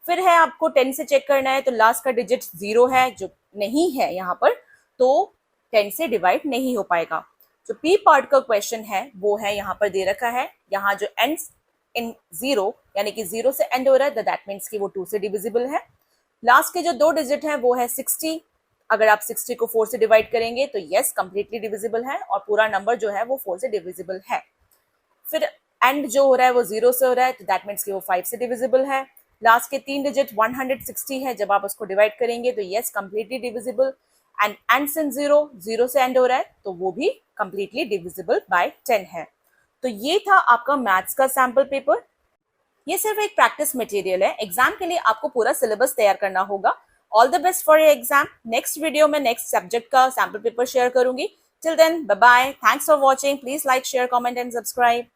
[SPEAKER 1] फिर है आपको 10 से चेक करना है, तो लास्ट का डिजिट 0 है जो नहीं है यहाँ पर, तो 10 से डिवाइड नहीं हो पाएगा। जो पी पार्ट का क्वेश्चन है वो है यहाँ पर दे रखा है, यहाँ जो एंड्स इन 0 यानी कि 0 से एंड हो रहा है दैट मीन्स कि वो 2 से डिविजिबल है। लास्ट के जो 2 डिजिट है वो है 60, अगर आप 60 को 4 से डिवाइड करेंगे तो यस कंप्लीटली डिविजिबल है और पूरा नंबर जो है वो 4 से डिविजिबल है। फिर एंड जो हो रहा है वो 0 से हो रहा है तो दैट मीन्स कि वो 5 से डिविजिबल है। लास्ट के 3 डिजिट 160 है, जब आप उसको डिवाइड करेंगे तो yes completely divisible. And ends in 0 से एंड हो रहा है तो वो भी कंप्लीटली डिविजिबल बाय 10 है। तो ये था आपका मैथ्स का सैम्पल पेपर। ये सिर्फ एक प्रैक्टिस मटेरियल है, एग्जाम के लिए आपको पूरा सिलेबस तैयार करना होगा। All the best for your exam. Next video में नेक्स्ट सब्जेक्ट का सैम्पल पेपर शेयर करूंगी। Till then bye bye, thanks for watching, please like share comment and subscribe.